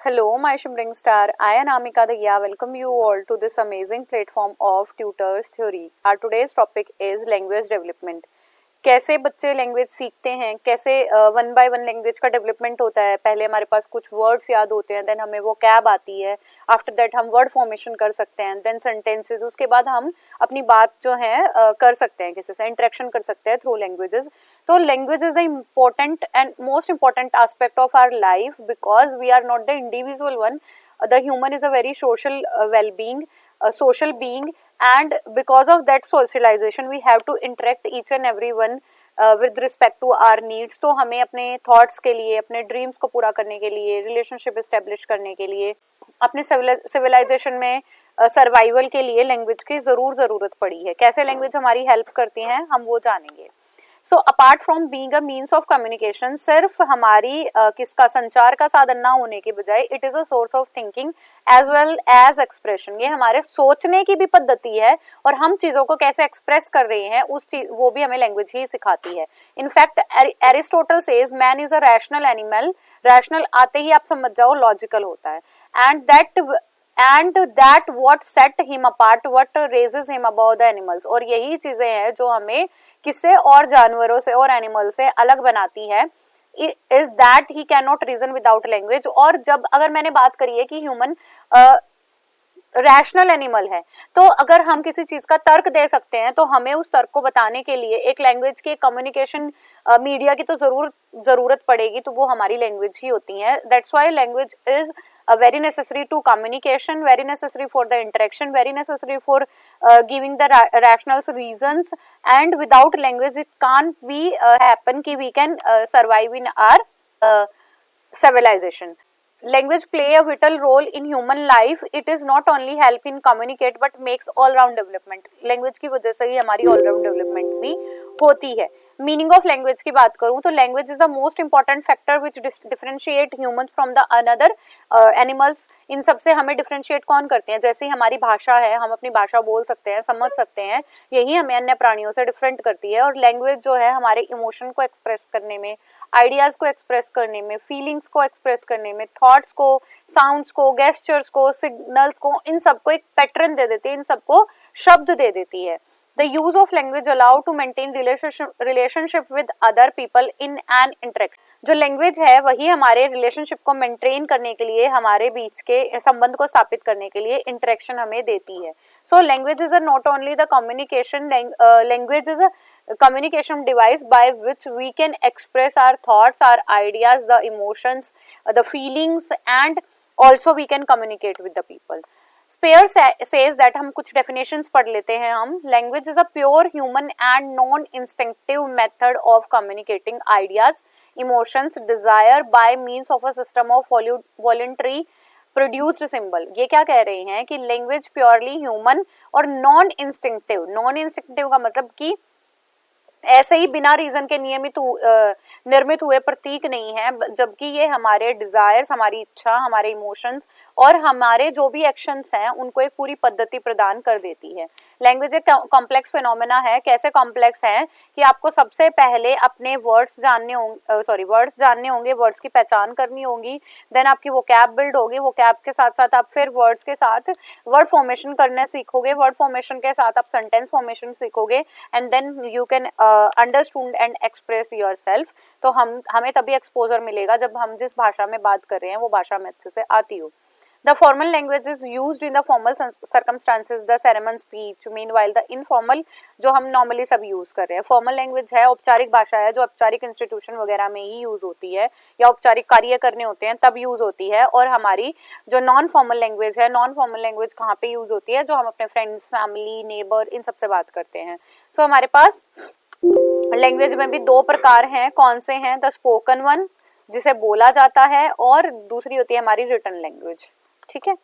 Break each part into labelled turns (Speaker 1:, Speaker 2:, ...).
Speaker 1: Hello, my shimmering star. I am Amika Dagia. Welcome you all to this amazing platform of Tutors Theory. Our today's topic is language development. कैसे बच्चे language सीखते हैं, कैसे one by one language का development होता है. पहले हमारे पास कुछ वर्ड्स याद होते हैं, देन हमें वो कैब आती है, आफ्टर दैट हम वर्ड फॉर्मेशन कर सकते हैं, देन सेंटेंसेस, उसके बाद हम अपनी बात जो है कर सकते हैं, किसी से इंटरेक्शन कर सकते हैं थ्रू लैंग्वेजेस. तो language is the important and most important aspect of our life because we are not the individual one. The human is a very social well-being, a social being, and because of that socialization we have to interact each and everyone with respect to our needs. तो हमें अपने thoughts के लिए, अपने dreams को पूरा करने के लिए, रिलेशनशिप एस्टेब्लिश करने के लिए, अपने सिविलाइजेशन में सर्वाइवल के लिए लैंग्वेज की ज़रूरत पड़ी है. कैसे लैंग्वेज हमारी हेल्प करती हैं हम वो जानेंगे. So apart from being a means of communication, सिर्फ हमारी किसका संचार का साधन ना होने के बजाय it is a source of thinking as well as expression. ये हमारे सोचने की भी पद्धति है और हम चीजों को कैसे एक्सप्रेस कर रहे हैं उस चीज वो भी हमें लैंग्वेज ही सिखाती है. In fact Aristotle says man is a rational animal. Rational आते ही आप समझ जाओ लॉजिकल होता है. And that what set him apart, what raises him above the animals. और यही चीजें हैं जो हमें किससे और जानवरों से और एनिमल से अलग बनाती है. Is that he can not reason without language. और जब अगर मैंने बात करी है कि ह्यूमन रैशनल एनिमल है, तो अगर हम किसी चीज का तर्क दे सकते हैं तो हमें उस तर्क को बताने के लिए एक लैंग्वेज के कम्युनिकेशन मीडिया की तो जरूरत पड़ेगी. तो वो हमारी लैंग्वेज ही होती है. That's why language is very necessary to communication, very necessary for the interaction, very necessary for giving the rational reasons, and without language it can't be happen ki we can survive in our civilization. Language play a vital role in human life. It is not only help in communicate but makes all round development. language की वजह से ही हमारी all round development भी होती है. Meaning of language की बात करूं तो language is the most important factor which differentiate humans from the another animals. इन सबसे हमें डिफरेंशिएट कौन करते हैं? जैसे हमारी भाषा है, हम अपनी भाषा बोल सकते हैं, समझ सकते हैं, यही हमें अन्य प्राणियों से डिफरेंट करती है. और लैंग्वेज जो है हमारे इमोशन को एक्सप्रेस करने में, आइडियाज को एक्सप्रेस करने में, फीलिंग्स को एक्सप्रेस करने में, थॉट्स को, साउंड्स को, गेस्चर्स को, सिग्नल्स को, इन सबको एक पैटर्न दे देती है, इन सबको शब्द दे देती है. The use of language allow to maintain relationship with other people in an interaction. जो लैंग्वेज है वही हमारे रिलेशनशिप को मेंटेन करने के लिए, हमारे बीच के संबंध को स्थापित करने के लिए इंटरेक्शन हमें देती है. सो language is not only the communication, language is a communication device by which we can express our thoughts, our ideas, the emotions, the feelings, and also we can communicate with the people. Sapir says that, हम कुछ definitions पढ़ लेते हैं हम. Language is a pure human and non instinctive method of communicating ideas, emotions, desire by means of a system of voluntary produced symbol. ये क्या कह रहे हैं कि लैंग्वेज प्योरली ह्यूमन और नॉन इंस्टिंक्टिव. नॉन इंस्टिंक्टिव का मतलब कि ऐसे ही बिना रीजन के निर्मित हुए प्रतीक नहीं है, जबकि ये हमारे डिजायर्स, हमारी इच्छा, हमारे इमोशंस और हमारे जो भी एक्शंस हैं उनको एक पूरी पद्धति प्रदान कर देती है. लैंग्वेज एक कॉम्प्लेक्स फिनोमेना है. कैसे कॉम्प्लेक्स है कि आपको सबसे पहले अपने वर्ड्स जानने होंगे, वर्ड्स की पहचान करनी होगी, देन आपकी वो कैब बिल्ड होगी, वो कैब के साथ साथ आप फिर वर्ड्स के साथ वर्ड फॉर्मेशन करने सीखोगे, वर्ड फॉर्मेशन के साथ आप सेंटेंस फॉर्मेशन सीखोगे, and then you can understand and express yourself. तो हमें तभी एक्सपोजर मिलेगा जब हम जिस भाषा में बात कर रहे हैं वो भाषा में अच्छे से आती हो. The formal language is used in the formal circumstances, the ceremony speech. Meanwhile, the informal जो हम नॉर्मली सब यूज कर रहे हैं. फॉर्मल लैंग्वेज है, औपचारिक भाषा है, जो औपचारिक इंस्टीट्यूशन वगैरह में ही यूज होती है या औपचारिक कार्य करने होते हैं तब यूज होती है. और हमारी जो नॉन फॉर्मल लैंग्वेज है, नॉन फॉर्मल लैंग्वेज कहाँ पे यूज होती है? जो हम अपने फ्रेंड्स, फैमिली, नेबर, इन सबसे बात करते हैं. सो हमारे पास लैंग्वेज में भी दो प्रकार हैं. कौन से हैं? द स्पोकन वन, जिसे बोला जाता है, और दूसरी होती है हमारी रिटन लैंग्वेज. ठीक है.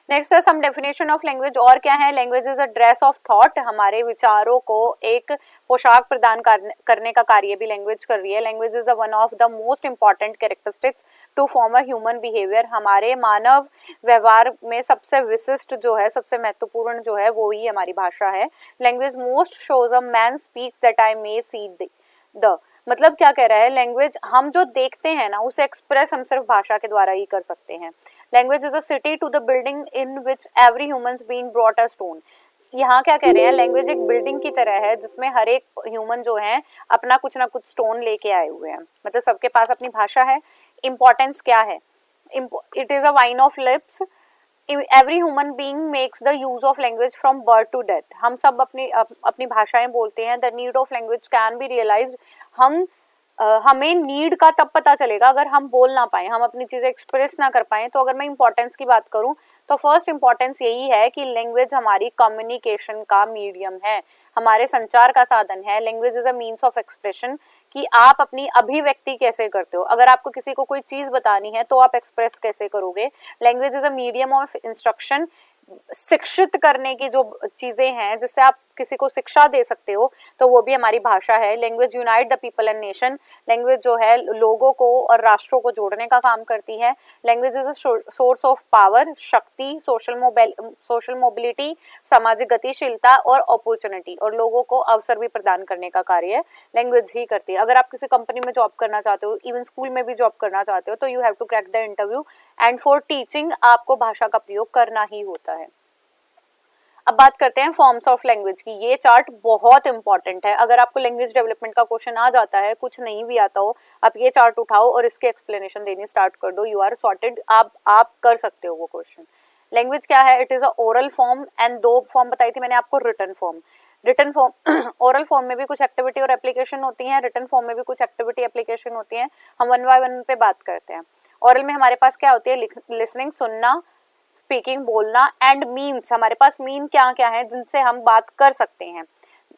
Speaker 1: नेक्स्ट है सम डेफिनेशन ऑफ लैंग्वेज. और क्या है? Language is a dress of thought. हमारे विचारों को एक पोशाक प्रदान करने का कार्य भी लैंग्वेज कर रही है. Language is the one of the most important characteristics to form a human behaviour. हमारे मानव व्यवहार में सबसे विशिष्ट जो है, सबसे महत्वपूर्ण जो है, वो ही हमारी भाषा है. Language most shows a man speaks that I may see the मतलब क्या कह रहा है, लैंग्वेज हम जो देखते हैं ना उसे एक्सप्रेस हम सिर्फ भाषा के द्वारा ही कर सकते हैं। Language is a city to the building in which every human being brought a stone. यहाँ क्या कह रहे हैं, लैंग्वेज एक बिल्डिंग की तरह है जिसमें हर एक ह्यूमन जो है अपना कुछ ना कुछ स्टोन लेके आए हुए हैं, मतलब सबके पास अपनी भाषा है। इंपॉर्टेंस क्या है, it is a vine of lips, every human being makes the use of language from birth to death. हम सब अपनी भाषाएं बोलते हैं। The need of language can be realised. हमें नीड का तब पता चलेगा अगर हम बोल ना पाए, हम अपनी चीजें एक्सप्रेस ना कर पाए। तो अगर मैं इंपॉर्टेंस की बात करूं तो फर्स्ट इंपॉर्टेंस यही है कि लैंग्वेज हमारी कम्युनिकेशन का मीडियम है, हमारे संचार का साधन है। Language is a means of expression, कि आप अपनी अभिव्यक्ति कैसे करते हो। अगर आपको किसी को कोई चीज बतानी है तो आप एक्सप्रेस कैसे करोगे। Language is a medium of instruction, शिक्षित करने की जो चीजें हैं जिससे आप किसी को शिक्षा दे सकते हो, तो वो भी हमारी भाषा है। Language unite the people and nation, language जो है लोगों को और राष्ट्रों को जोड़ने का काम करती है। Language is a source of power, शक्ति, सोशल मोबिलिटी, सामाजिक गतिशीलता और अपॉर्चुनिटी, और लोगों को अवसर भी प्रदान करने का कार्य लैंग्वेज ही करती है। अगर आप किसी कंपनी में जॉब करना चाहते हो, इवन स्कूल में भी जॉब करना चाहते हो, तो you have to crack the interview and for teaching आपको भाषा का प्रयोग करना ही होता है। अब बात करते हैं फॉर्म्स ऑफ लैंग्वेज की। ये चार्ट बहुत इंपॉर्टेंट है। अगर आपको लैंग्वेज डेवलपमेंट का क्वेश्चन आ जाता है, कुछ नहीं भी आता हो, आप ये चार्ट उठाओ और इसके एक्सप्लेनेशन देनी स्टार्ट कर दो, यू आर सॉर्टेड। आप कर सकते हो वो क्वेश्चन। लैंग्वेज क्या है, it is a oral form, and दो फॉर्म बताई थी मैंने आपको, written form. Written form oral form में भी कुछ एक्टिविटी और एप्लीकेशन होती है, रिटन फॉर्म में भी कुछ एक्टिविटी एप्लीकेशन होती है। हम वन बाय वन पे बात करते हैं। ओरल में हमारे पास क्या होती है, लिसनिंग, सुनना, स्पीकिंग, बोलना, एंड मीम्स। हमारे पास मीम क्या क्या है जिनसे हम बात कर सकते हैं।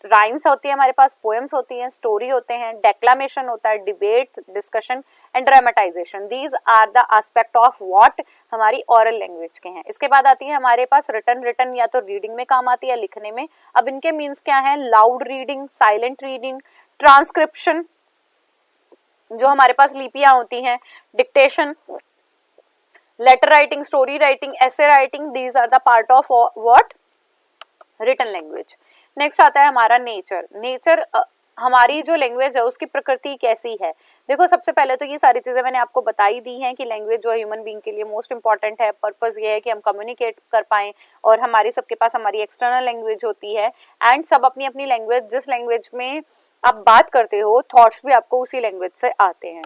Speaker 1: राइम्स होती है हमारे पास, पोएम्स होती हैं, स्टोरी होते हैं, डेक्लामेशन होता है, debate, discussion and dramatisation. These are the aspect of what हमारी ओरल लैंग्वेज के हैं। इसके बाद आती है हमारे पास रिटन। रिटन या तो रीडिंग में काम आती है, लिखने में। अब इनके मीन्स क्या है, loud reading, silent reading, transcription जो हमारे पास लिपियां होती हैं, dictation, letter writing, story writing, ऐसे writing, these are the part of what written language. Next आता है हमारा नेचर। नेचर हमारी जो लैंग्वेज है उसकी प्रकृति कैसी है। देखो सबसे पहले तो ये सारी चीजें मैंने आपको बताई दी हैं कि लैंग्वेज जो ह्यूमन बीइंग के लिए मोस्ट इंपॉर्टेंट है। पर्पस ये है कि हम कम्युनिकेट कर पाएं, और हमारी सबके पास हमारी एक्सटर्नल लैंग्वेज होती है, एंड सब अपनी अपनी लैंग्वेज, जिस लैंग्वेज में आप बात करते हो, थॉट्स भी आपको उसी लैंग्वेज से आते हैं।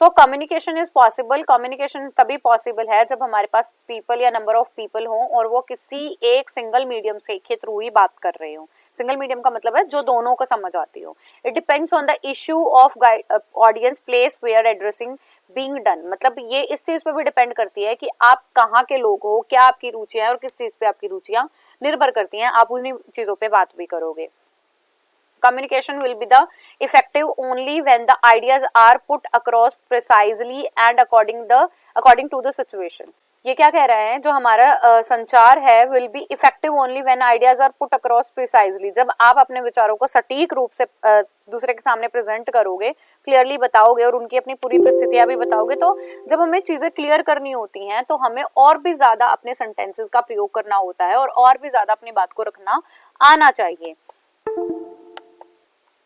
Speaker 1: So communication is possible. Communication तभी पॉसिबल है जब हमारे पास पीपल या नंबर ऑफ पीपल हों और वो किसी एक सिंगल मीडियम से के थ्रू ही बात कर रहे हो। सिंगल मीडियम का मतलब है जो दोनों को समझ आती हो। It depends on the issue of audience, place where addressing being done. मतलब ये इस चीज पे भी डिपेंड करती है कि आप कहाँ के लोग हो, क्या आपकी रुचियां हैं और किस चीज पे आपकी रुचियां निर्भर करती हैं, आप उन्हीं चीजों पे बात भी करोगे। Communication will be the effective only when the ideas are put across precisely and according to the situation. ये क्या कह रहा है, जो हमारा संचार है will be effective only when ideas are put across precisely। जब आप अपने विचारों को सटीक रूप से दूसरे के सामने प्रेजेंट करोगे, क्लियरली बताओगे और उनकी अपनी पूरी परिस्थितियां भी बताओगे, तो जब हमें चीजें क्लियर करनी होती हैं तो हमें और भी ज्यादा अपने सेंटेंसेस का प्रयोग करना होता है और भी ज्यादा अपनी बात को रखना आना चाहिए।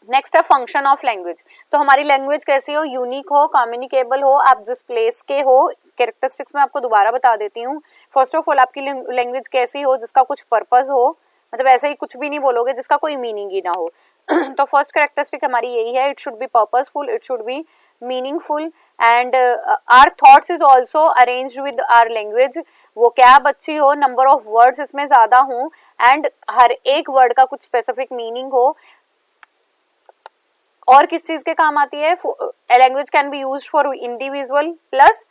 Speaker 1: नेक्स्ट है फंक्शन ऑफ लैंग्वेज। तो हमारी लैंग्वेज कैसी हो, यूनिक हो, कम्युनिकेबल हो, आप जिस प्लेस के हो। कैरेक्टरिस्टिक्स में आपको दोबारा बता देती हूँ। फर्स्ट ऑफ ऑल आपकी लैंग्वेज कैसी हो, जिसका कुछ पर्पस हो, मतलब ऐसे ही कुछ भी नहीं बोलोगे जिसका कोई मीनिंग ही ना हो। तो फर्स्ट कैरेक्टरिस्टिक हमारी यही है, it should be purposeful, it should be meaningful, and our thoughts is also arranged with our language. Vocab अच्छी हो, नंबर ऑफ वर्ड्स इसमें ज्यादा हो, एंड हर एक वर्ड का कुछ स्पेसिफिक मीनिंग हो। और किस चीज के काम आती है, language can be used for individual plus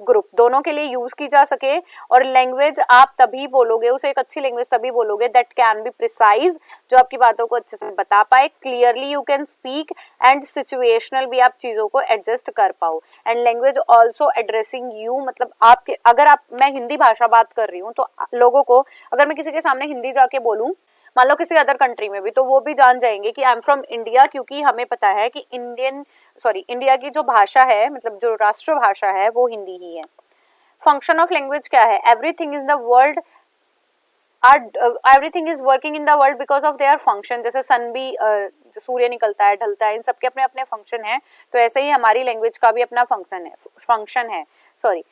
Speaker 1: group, दोनों के लिए यूज की जा सके। और लैंग्वेज आप तभी बोलोगे, उसे एक अच्छी लैंग्वेज तभी बोलोगे दैट कैन बी प्रिसाइज, जो आपकी बातों को अच्छे से बता पाए। Clearly you can speak, and situational भी आप चीजों को एडजस्ट कर पाओ। And language also addressing you, मतलब आपके, अगर आप, मैं हिंदी भाषा बात कर रही हूँ तो लोगों को, अगर मैं किसी के सामने हिंदी जाके बोलूं, मान लो किसी अदर कंट्री में भी, तो वो भी जान जाएंगे कि आई एम फ्रॉम इंडिया, क्योंकि हमें पता है कि इंडिया की जो भाषा है, मतलब जो राष्ट्र भाषा है, वो हिंदी ही है। फंक्शन ऑफ लैंग्वेज क्या है, everything in the world everything is working in the world because of their function. जैसे सन भी सूर्य निकलता है, ढलता है, इन सबके अपने अपने फंक्शन है। तो ऐसे ही हमारी लैंग्वेज का भी अपना फंक्शन है।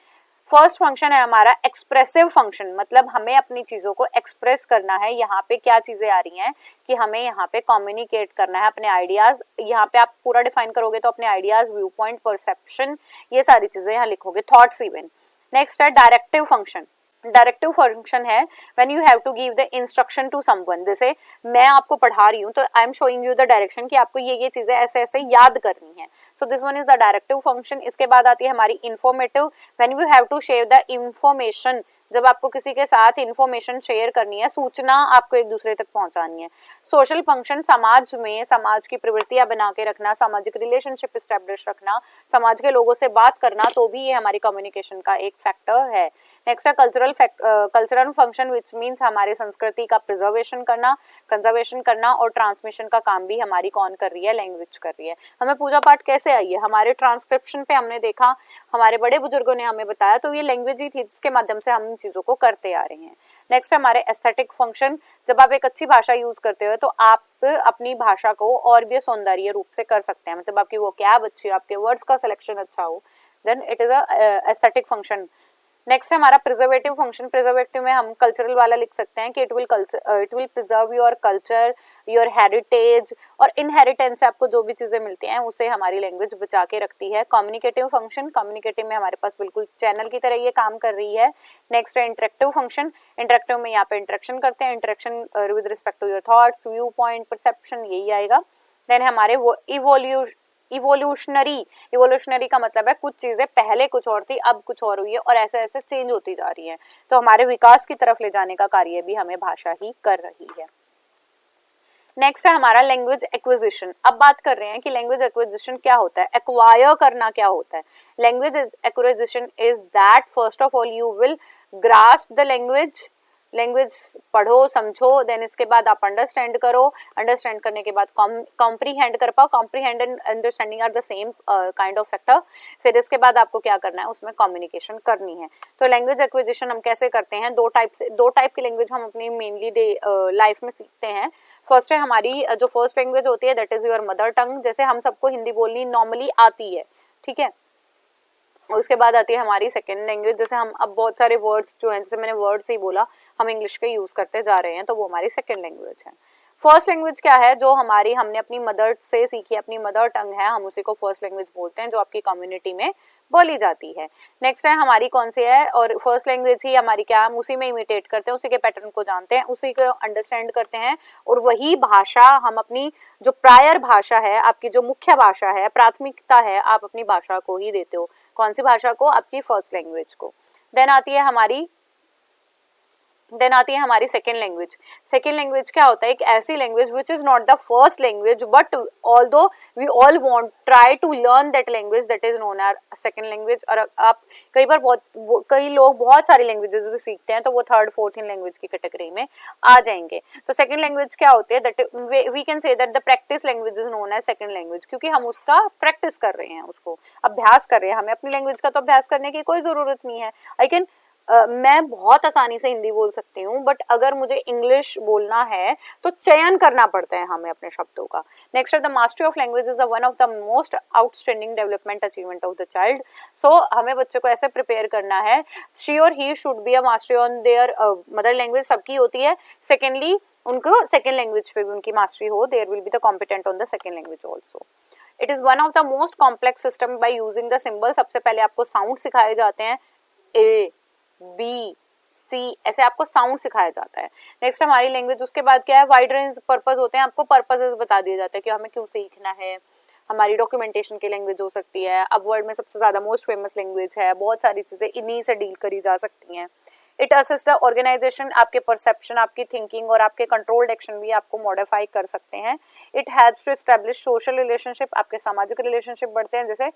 Speaker 1: फर्स्ट फंक्शन है हमारा एक्सप्रेसिव फंक्शन, मतलब हमें अपनी चीजों को एक्सप्रेस करना है। यहाँ पे क्या चीजें आ रही हैं कि हमें यहाँ पे कम्युनिकेट करना है अपने आइडियाज। यहाँ पे आप पूरा डिफाइन करोगे तो अपने आइडियाज, व्यू पॉइंट, परसेप्शन, ये सारी चीजें यहाँ लिखोगे, थॉट्स इवन। नेक्स्ट है डायरेक्टिव फंक्शन। डायरेक्टिव फंक्शन है when you have to give the instruction to someone. जैसे मैं आपको पढ़ा रही हूँ तो I am showing you the direction कि आपको ये चीजें ऐसे ऐसे याद करनी है। So this one is the directive function. इसके बाद आती है हमारी informative, when you have to share the information, जब आपको किसी के साथ इंफॉर्मेशन शेयर करनी है, सूचना आपको एक दूसरे तक पहुंचानी है। सोशल फंक्शन, समाज में समाज की प्रवृत्तियां बना के रखना, सामाजिक रिलेशनशिप स्टैब्लिश रखना, समाज के लोगों से बात करना, तो भी ये हमारी कम्युनिकेशन का एक फैक्टर है। नेक्स्ट है कल्चरल फंक्शन, विच मीन्स हमारे संस्कृति का प्रिजर्वेशन करना, कंजर्वेशन करना, और ट्रांसमिशन का काम भी हमारी कौन कर रही है, लैंग्वेज कर रही है। हमें पूजा पाठ कैसे आई है, हमारे ट्रांसक्रिप्शन पे हमने देखा, हमारे बड़े बुजुर्गों ने हमें बताया, तो ये लैंग्वेज ही थी जिसके माध्यम से हम चीजों को करते आ रहे हैं। नेक्स्ट हमारे एस्थेटिक फंक्शन, जब आप एक अच्छी भाषा यूज करते हो तो आप अपनी भाषा को और भी सौंदर्य रूप से कर सकते हैं, मतलब आपकी वोकैब अच्छी हो, आपके वर्ड्स का सिलेक्शन अच्छा हो, then it is a aesthetic function. Next है हमारा प्रिजर्वेटिव फंक्शन। प्रिजर्वेटिव में हम कल्चरल वाला लिख सकते हैं कि it will preserve your culture, your heritage, और इनहेरिटेंस से आपको जो भी चीजें मिलती हैं उसे हमारी लैंग्वेज बचा के रखती है। कम्युनिकेटिव फंक्शन, कम्युनिकेटिव में हमारे पास बिल्कुल चैनल की तरह ये काम कर रही है। नेक्स्ट है इंटरेक्टिव फंक्शन। इंटरेक्टिव में यहाँ पे इंटरेक्शन करते हैं, interaction with respect to your thoughts, view point, perception, यही आएगा। देन हमारे वो इवोल्यूशनरी का मतलब है कुछ चीजें पहले कुछ और थी, अब कुछ और हुई है, और ऐसे ऐसे चेंज होती जा रही है, तो हमारे विकास की तरफ ले जाने का कार्य भी हमें भाषा ही कर रही है। नेक्स्ट है हमारा लैंग्वेज एक्विजिशन। अब बात कर रहे हैं कि लैंग्वेज एक्विजिशन क्या होता है, एक्वायर करना क्या होता है। Language acquisition is that first of all you will grasp the language पढ़ो, समझो, देन इसके बाद आप अंडरस्टैंड करो, अंडरस्टैंड करने के बाद कॉम्प्रीहेंड कर पाओ। Comprehend and understanding are the same kind of factor. फिर इसके बाद आपको क्या करना है, उसमें कम्युनिकेशन करनी है। तो लैंग्वेज एक्विजिशन हम कैसे करते हैं, दो टाइप की लैंग्वेज हम अपनी मेनली लाइफ में सीखते हैं। फर्स्ट है हमारी जो फर्स्ट लैंग्वेज होती है, that is your mother tongue. जैसे हम सबको हिंदी बोलनी नॉर्मली आती है, ठीक है। उसके बाद आती है हमारी सेकेंड लैंग्वेज। जैसे हम अब बहुत सारे वर्ड्स जो हैं, जैसे मैंने वर्ड्स ही बोला, हम इंग्लिश के यूज करते जा रहे हैं, तो वो हमारी सेकेंड लैंग्वेज है। फर्स्ट लैंग्वेज क्या है, जो हमने अपनी मदर से सीखी, अपनी मदर टंग है, हम उसी को फर्स्ट लैंग्वेज बोलते हैं, जो आपकी कम्युनिटी में बोली जाती है। नेक्स्ट है हमारी कौन सी है, और फर्स्ट लैंग्वेज ही हमारी क्या, हम उसी में इमिटेट करते हैं, उसी के पैटर्न को जानते हैं, उसी को अंडरस्टैंड करते हैं, और वही भाषा हम अपनी जो प्रायर भाषा है, आपकी जो मुख्य भाषा है, प्राथमिकता है, आप अपनी भाषा को ही देते हो। कौन सी भाषा को, आपकी फर्स्ट लैंग्वेज को। देन आती है हमारी सेकेंड लैंग्वेज। सेकेंड लैंग्वेज क्या होता है, एक ऐसी language which is not the first language, but although we all want try to learn that language, that is known as second language. और आप कई लोग बहुत सारी लैंग्वेजेस भी सीखते हैं, तो वो थर्ड फोर्थ इन लैंग्वेज की कैटेगरी में आ जाएंगे। तो सेकेंड लैंग्वेज क्या होती है, that we can say that the practice language is known as second language, क्योंकि हम उसका प्रैक्टिस कर रहे हैं, उसको अभ्यास कर रहे हैं। हमें अपनी लैंग्वेज का तो अभ्यास करने की कोई जरूरत नहीं है। मैं बहुत आसानी से हिंदी बोल सकती हूँ, बट अगर मुझे इंग्लिश बोलना है तो चयन करना पड़ता है हमें अपने शब्दों का। Next the mastery of language is one of the most outstanding development achievement of the child. So हमें बच्चे को ऐसे प्रिपेयर करना है, she or he should be a mastery on their mother language, सबकी होती है। सेकेंडली उनको सेकेंड लैंग्वेज पे भी उनकी मास्टरी हो, there will be the competent on the second language also. It is one of the most complex system by using the symbol. सबसे पहले आपको साउंड सिखाए जाते हैं, ए बी सी, ऐसे आपको साउंड सिखाया जाता है। नेक्स्ट हमारी लैंग्वेज, उसके बाद क्या है, वाइड रेंज पर्पस होते हैं, आपको पर्पसेस बता दिए जाते हैं कि हमें क्यों सीखना है। हमारी डॉक्यूमेंटेशन की लैंग्वेज हो सकती है, अब वर्ल्ड में सबसे ज्यादा मोस्ट फेमस लैंग्वेज है, बहुत सारी चीजें इन्हीं से डील करी जा सकती हैं। इट असिस्ट द ऑर्गेनाइजेशन, आपके परसेप्शन, आपकी थिंकिंग और आपके कंट्रोल्ड एक्शन भी आपको मॉडिफाई कर सकते हैं। It helps to establish social relationship, आपके सामाजिक रिलेशनशिप बढ़ते हैं। जैसे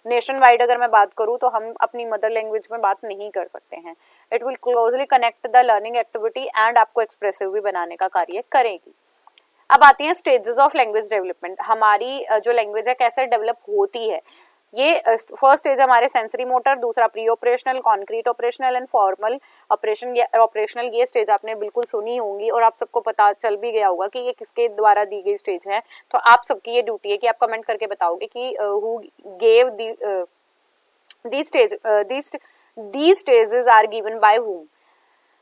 Speaker 1: नेशन वाइड अगर मैं बात करूं तो हम अपनी मदर लैंग्वेज में बात नहीं कर सकते हैं। It will closely connect the learning activity and आपको एक्सप्रेसिव भी बनाने का कार्य करेगी। अब आती हैं स्टेजेस ऑफ लैंग्वेज डेवलपमेंट। हमारी जो लैंग्वेज है कैसे डेवलप होती है, ये फर्स्ट स्टेज हमारे सेंसरी मोटर, दूसरा pre operational, concrete operational and formal operational. ये स्टेज आपने बिल्कुल सुनी होंगी और आप सबको पता चल भी गया होगा कि ये किसके द्वारा दी गई स्टेज है। तो आप सबकी ये ड्यूटी है कि आप कमेंट करके बताओगे कि who gave these stages are given by whom।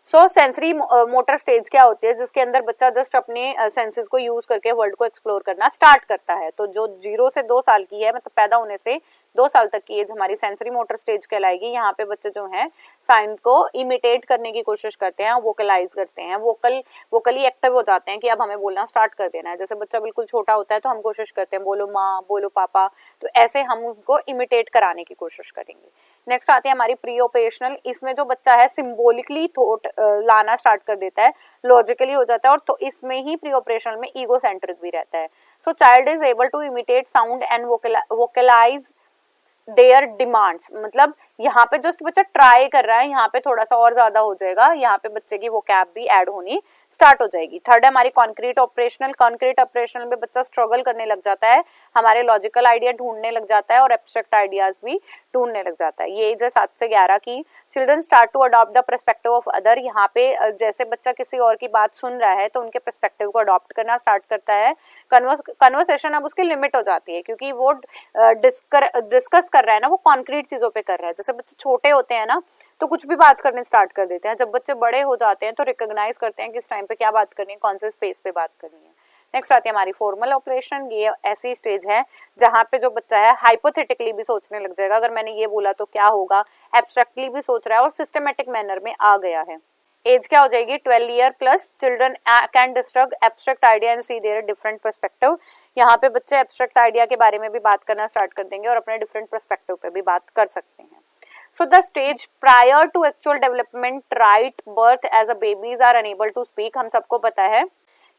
Speaker 1: So sensory motor stage क्या होती है, जिसके अंदर बच्चा जस्ट अपने सेंसेस को यूज करके वर्ल्ड को एक्सप्लोर करना स्टार्ट करता है। तो जो 0 से 2 साल की है, मतलब पैदा होने से 2 साल तक की एज हमारी सेंसरी मोटर स्टेज कहलाएगी। यहाँ पे बच्चे जो हैं साउंड को इमिटेट करने की कोशिश करते हैं, वोकलाइज करते हैं, वोकली एक्टिव हो जाते हैं कि अब हमें बोलना स्टार्ट कर देना है। जैसे बच्चा बिल्कुल छोटा होता है तो हम कोशिश करते हैं बोलो माँ, बोलो पापा, तो ऐसे हम उनको इमिटेट कराने की कोशिश करेंगे। नेक्स्ट आती है हमारी प्री ऑपरेशनल। इसमें जो बच्चा है सिंबॉलिकली थॉट लाना स्टार्ट कर देता है, लॉजिकली हो जाता है, और तो इसमें ही प्री ऑपरेशनल में ईगो सेंट्रिक भी रहता है। So child is able to imitate sound and vocalise their demands. मतलब यहाँ पे जस्ट बच्चा ट्राई कर रहा है, यहाँ पे थोड़ा सा और ज्यादा हो जाएगा, यहाँ पे बच्चे की वोकैब भी ऐड होनी स्टार्ट हो जाएगी। थर्ड है हमारी कॉन्क्रीट ऑपरेशनल। कॉन्क्रीट ऑपरेशनल में बच्चा स्ट्रगल करने लग जाता है, हमारे लॉजिकल आइडिया ढूंढने लग जाता है और एब्स्ट्रैक्ट आइडियाज भी ढूंढने लग जाता है। ये एज है 7 से 11 की। Children start to adopt the perspective of other. यहाँ पे जैसे बच्चा किसी और की बात सुन रहा है तो उनके पर्सपेक्टिव को अडॉप्ट करना स्टार्ट करता है। कन्वर्सेशन अब उसकी लिमिट हो जाती है, क्योंकि वो डिस्कस कर रहा है ना, वो कॉन्क्रीट चीजों पे कर रहा है। जैसे बच्चे छोटे होते हैं ना तो कुछ भी बात करने स्टार्ट कर देते हैं, जब बच्चे बड़े हो जाते हैं तो रिकॉग्नाइज करते हैं किस टाइम पे क्या बात करनी है, कौन से स्पेस पे बात करनी है। नेक्स्ट आती है हमारी फॉर्मल ऑपरेशन। ये ऐसी स्टेज है जहाँ पे जो बच्चा है हाइपोथेटिकली भी सोचने लग जाएगा, अगर मैंने ये बोला तो क्या होगा, एब्स्ट्रैक्टली भी सोच रहा है और सिस्टमेटिक मैनर में आ गया है। एज क्या हो जाएगी 12 year plus. Children can distract abstract idea and see their different perspective. यहाँ पे बच्चे एब्स्ट्रैक्ट आइडिया के बारे में भी बात करना स्टार्ट कर देंगे और अपने डिफरेंट पर्सपेक्टिव पे भी बात कर सकते हैं। So the stage prior to actual development, right birth as a babies are unable to speak। हम सबको पता है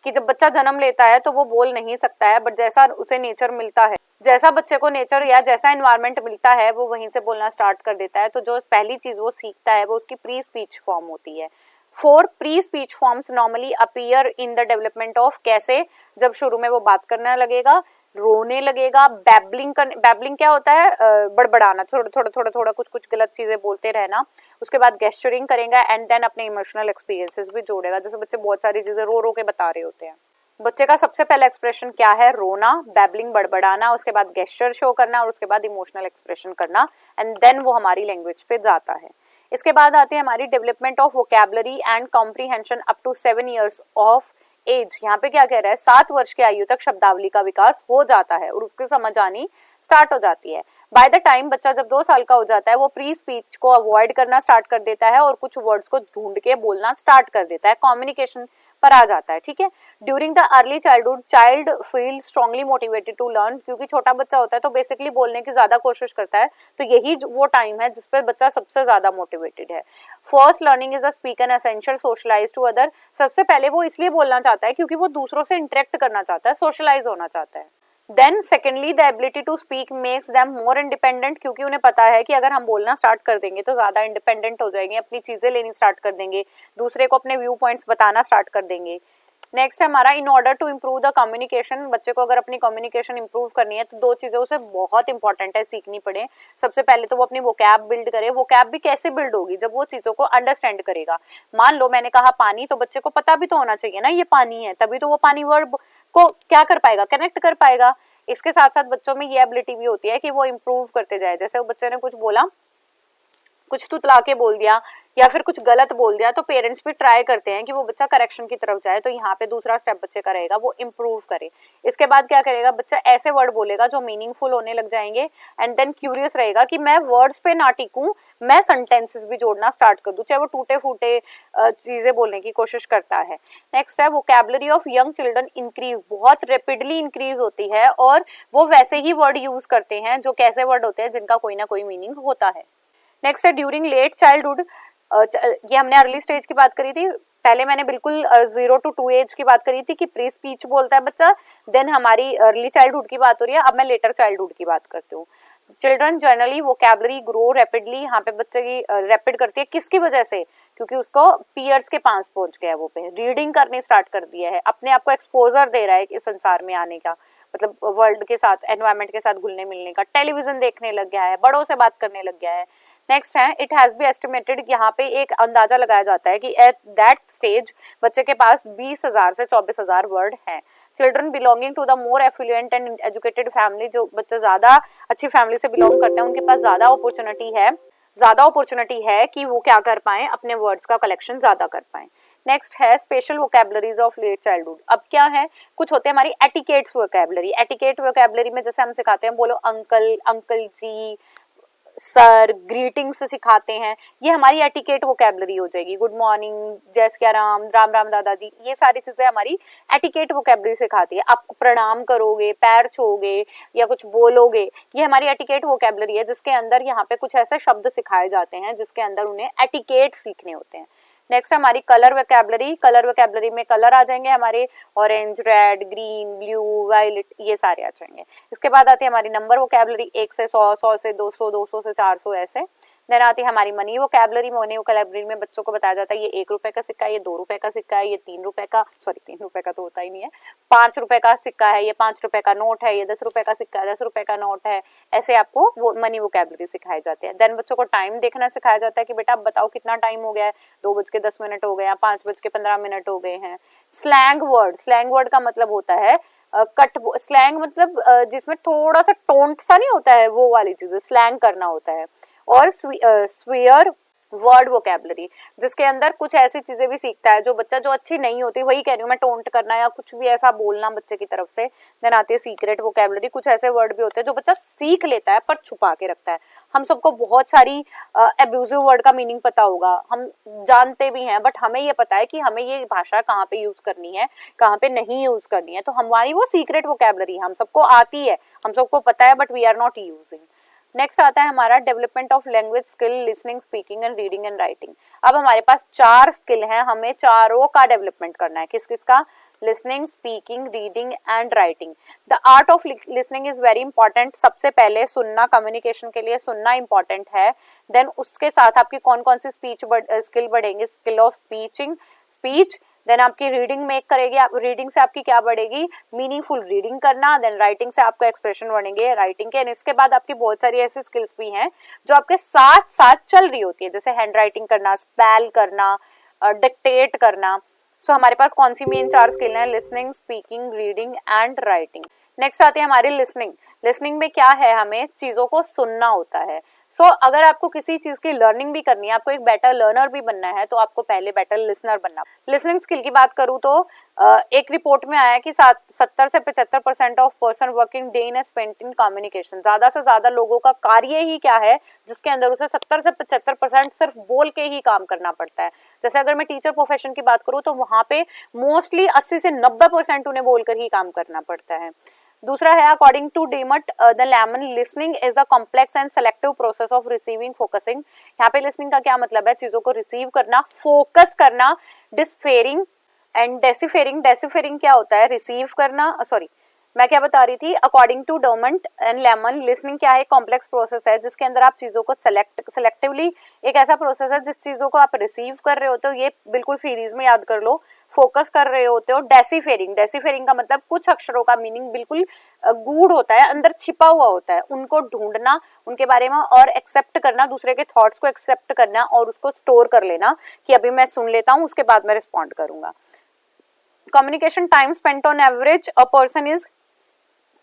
Speaker 1: कि जब बच्चा जन्म लेता है तो वो बोल नहीं सकता है, बट जैसा उसे नेचर मिलता है, जैसा बच्चे को नेचर या जैसा एनवायरनमेंट मिलता है वो वहीं से बोलना स्टार्ट कर देता है। तो जो पहली चीज वो सीखता है वो उसकी प्री स्पीच फॉर्म होती है। 4 pre speech forms normally appear in the development of. कैसे, जब शुरू में वो बात करने लगेगा, रोने लगेगा, बैबलिंग क्या होता है, बड़बड़ाना, थोड़ा कुछ गलत चीजें बोलते रहना। उसके बाद गेस्चरिंग करेगा एंड देन अपने इमोशनल एक्सपीरियंसेस भी जोड़ेगा। जैसे बच्चे बहुत सारी चीजें रो रो के बता रहे होते हैं। बच्चे का सबसे पहला एक्सप्रेशन क्या है, रोना, बैबलिंग, बड़बड़ाना, उसके बाद गेस्चर शो करना और उसके बाद इमोशनल एक्सप्रेशन करना, एंड देन वो हमारी लैंग्वेज पे जाता है। इसके बाद आती है हमारी development of vocabulary and comprehension up to 7 years of age. यहाँ पे क्या कह रहा है, 7 वर्ष की आयु तक शब्दावली का विकास हो जाता है और उसकी समझ आनी स्टार्ट हो जाती है। बाय द टाइम बच्चा जब 2 साल का हो जाता है वो प्री स्पीच को अवॉइड करना स्टार्ट कर देता है और कुछ वर्ड्स को ढूंढ के बोलना स्टार्ट कर देता है, कम्युनिकेशन पर आ जाता है। ठीक है, during the early childhood child feel strongly motivated to learn. क्योंकि छोटा बच्चा होता है तो बेसिकली बोलने की ज्यादा कोशिश करता है, तो यही वो टाइम है जिसपे बच्चा सबसे ज्यादा मोटिवेटेड है। First learning is the speak an essential socialise to other. सबसे पहले वो इसलिए बोलना चाहता है क्योंकि वो दूसरों से इंटरेक्ट करना चाहता है, सोशलाइज होना चाहता है। Then secondly the ability to speak makes them more independent. क्योंकि उन्हें पता है कि अगर हम बोलना स्टार्ट कर देंगे तो ज्यादा इंडिपेंडेंट हो जाएंगे, अपनी चीजें लेनी स्टार्ट कर देंगे, दूसरे को अपने व्यू पॉइंट्स बताना स्टार्ट कर देंगे। नेक्स्ट है हमारा in order to improve the communication. बच्चे को अगर अपनी कम्युनिकेशन इंप्रूव करनी है तो 2 चीजें उसे बहुत इंपॉर्टेंट है सीखनी पड़े। सबसे पहले तो वो अपनी वोकैब बिल्ड करे। वोकैब भी कैसे बिल्ड होगी, जब वो चीजों को अंडरस्टैंड करेगा। मान लो मैंने कहा पानी, तो बच्चे को पता भी तो होना चाहिए ना ये पानी है, तभी तो वो पानी वर्ड को क्या कर पाएगा, कनेक्ट कर पाएगा। इसके साथ साथ बच्चों में ये एबिलिटी भी होती है कि वो इम्प्रूव करते जाए। जैसे वो बच्चे ने कुछ बोला, कुछ तुतला के बोल दिया या फिर कुछ गलत बोल दिया, तो पेरेंट्स भी ट्राई करते हैं कि वो बच्चा करेक्शन की तरफ जाए। तो यहाँ पे दूसरा स्टेप बच्चे का रहेगा वो इम्प्रूव करे। इसके बाद क्या करेगा, बच्चा ऐसे वर्ड बोलेगा जो मीनिंगफुल होने लग जाएंगे एंड देन क्यूरियस रहेगा कि मैं वर्ड्स पे ना टिकूं, मैं सेंटेंसेस भी जोड़ना स्टार्ट कर दूं, चाहे वो टूटे फूटे चीजें बोलने की कोशिश करता है। नेक्स्ट है vocabulary of young children increase. बहुत रैपिडली इंक्रीज होती है और वो वैसे ही वर्ड यूज करते हैं जो कैसे वर्ड होते हैं जिनका कोई ना कोई मीनिंग होता है। नेक्स्ट है ड्यूरिंग लेट चाइल्डहुड। ये हमने अर्ली स्टेज की बात करी थी, पहले मैंने बिल्कुल 0 to 2 एज की बात करी थी कि प्री स्पीच बोलता है बच्चा, देन हमारी अर्ली चाइल्डहुड की बात हो रही है, अब मैं लेटर चाइल्डहुड की बात करती हूँ। Children generally vocabulary grow rapidly. यहाँ पे बच्चे की रैपिड करती है, किसकी वजह से, क्योंकि उसको पीयर्स के पास पहुंच गया है, वो पे रीडिंग करनी स्टार्ट कर दिया है, अपने आप को एक्सपोजर दे रहा है इस संसार में आने का। मतलब वर्ल्ड के साथ, एनवायरनमेंट के साथ घुलने मिलने का, टेलीविजन देखने लग गया है, बड़ों से बात करने लग गया है। नेक्स्ट है इट हैज बी एस्टिमेटेड, यहाँ पे एक अंदाजा लगाया जाता है कि एट दैट स्टेज बच्चे के पास 20,000 से 24,000 वर्ड हैं। Children belonging to the more affluent and educated family, जो बच्चे ज्यादा अच्छी फैमिली से बिलोंग करते हैं उनके पास ज्यादा अपॉर्चुनिटी है कि वो क्या कर पाए, अपने वर्ड्स का कलेक्शन ज्यादा कर पाए। नेक्स्ट है special vocabularies of late childhood. अब क्या है, कुछ होते हैं हमारी एटिकेट्स वोकैबुलरी। एटिकेट वोकैबुलरी में जैसे हम सिखाते हैं बोलो अंकल, अंकल जी, सर, ग्रीटिंग्स सिखाते हैं, ये हमारी एटिकेट वोकैबुलरी हो जाएगी। गुड मॉर्निंग, जय सिया राम, राम राम दादाजी, ये सारी चीजें हमारी एटिकेट वोकैबुलरी सिखाती है। आप प्रणाम करोगे, पैर छूओगे या कुछ बोलोगे, ये हमारी एटिकेट वोकैबुलरी है, जिसके अंदर यहाँ पे कुछ ऐसे शब्द सिखाए जाते हैं जिसके अंदर उन्हें एटिकेट सीखने होते हैं। नेक्स्ट हमारी कलर वोकैबुलरी। कलर वोकैबुलरी में कलर आ जाएंगे हमारे orange, red, green, blue, violet, ये सारे आ जाएंगे। इसके बाद आती है हमारी नंबर वोकैबुलरी, 1 से 100, 100 से 200, 200 से 400 ऐसे। देन आती है हमारी मनी वोकैबुलरी। मनी वोकैबुलरी में बच्चों को बताया जाता है ये 1 रुपए का सिक्का है, ये 2 रुपए का सिक्का है, ये 3 रुपए का, सॉरी 3 रुपए का तो होता ही नहीं है, 5 रुपए का सिक्का है, ये 5 रुपए का नोट है, ये 10 रुपए का सिक्का है, 10 रुपए का नोट है। ऐसे आपको वो मनी वोकैबुलरी सिखाई जाती है। देन बच्चों को टाइम देखना सिखाया जाता है कि बेटा आप बताओ कितना टाइम हो गया है, 2:10 हो गए, 5:15 हो गए हैं। स्लैंग वर्ड का मतलब होता है कट स्लैंग, मतलब जिसमें थोड़ा सा टोंट सा नहीं होता है, वो वाली चीज स्लैंग करना होता है। और स्वीयर वर्ड वोकैबुलरी, जिसके अंदर कुछ ऐसी चीजें भी सीखता है जो बच्चा जो अच्छी नहीं होती, वही कह रही हूँ मैं, टोंट करना या कुछ भी ऐसा बोलना बच्चे की तरफ से। देन आती है सीक्रेट वोकैबुलरी। कुछ ऐसे वर्ड भी होते हैं जो बच्चा सीख लेता है पर छुपा के रखता है। हम सबको बहुत सारी अब्यूजिव वर्ड का मीनिंग पता होगा, हम जानते भी हैं, बट हमें ये पता है कि हमें ये भाषा कहाँ पे यूज करनी है, कहाँ पे नहीं यूज करनी है। तो हमारी वो सीक्रेट वोकैबुलरी हम सबको आती है, हम सबको पता है, but we are not using. Next आता है हमारा development of language skill, listening, speaking and reading and writing. अब हमारे पास 4 स्किल हैं, हमें चारों का डेवलपमेंट करना है। किस किस का? Listening, speaking, reading and writing. The art of listening is very important. सबसे पहले सुनना, कम्युनिकेशन के लिए सुनना इंपॉर्टेंट है। देन उसके साथ आपकी कौन कौन सी स्पीच स्किल बढ़ेंगे? Skill of speech. देन आपकी रीडिंग मेक करेगी, रीडिंग से आपकी क्या बढ़ेगी? मीनिंगफुल रीडिंग करना। देन राइटिंग से आपका एक्सप्रेशन बढ़ेंगे राइटिंग के। इसके बाद आपकी बहुत सारी ऐसी स्किल्स भी हैं जो आपके साथ साथ चल रही होती है, जैसे हैंड राइटिंग करना, स्पेल करना, डिक्टेट करना। सो हमारे पास कौन सी मेन 4 स्किल हैं? Listening, speaking, reading and writing. Next आती है हमारी लिसनिंग। लिसनिंग में क्या है? हमें चीजों को सुनना होता है। सो अगर आपको किसी चीज की लर्निंग भी करनी है, आपको एक बेटर लर्नर भी बनना है, तो आपको पहले बेटर लिसनर बनना। लिसनिंग स्किल की बात करूं तो एक रिपोर्ट में आया कि 70 से 75% of person working day in spent in communication. ज्यादा से ज्यादा लोगों का कार्य ही क्या है जिसके अंदर उसे 70 से 75% सिर्फ बोल के ही काम करना पड़ता है। जैसे अगर मैं टीचर प्रोफेशन की बात करूं तो वहां पे मोस्टली 80 से 90% उन्हें बोलकर ही काम करना पड़ता है। दूसरा है according to Dumont the Lemon, listening is the complex and selective process of receiving, focusing. यहाँ पे लिसनिंग का क्या मतलब है? चीजों को रिसीव करना, फोकस करना, डिस्फेरिंग एंड डेसिफेरिंग। डेसिफेरिंग क्या होता है? रिसीव करना, सॉरी मैं क्या बता रही थी, according to Dumont and Lemon, listening क्या है? कॉम्प्लेक्स प्रोसेस है जिसके अंदर आप चीजों को सेलेक्टिवली, एक ऐसा प्रोसेस है जिस चीजों को आप रिसीव कर रहे होते हो, ये बिल्कुल सीरीज में याद कर लो, फोकस कर रहे होते हो। डेसिफेरिंग, डेसिफेरिंग का मतलब कुछ अक्षरों का मीनिंग बिल्कुल गूढ़ होता है, अंदर छिपा हुआ होता है, उनको ढूंढना, उनके बारे में और एक्सेप्ट करना, दूसरे के थॉट्स को एक्सेप्ट करना और उसको स्टोर कर लेना कि अभी मैं सुन लेता हूँ, उसके बाद मैं रिस्पॉन्ड करूंगा। Communication time spent on average a person is,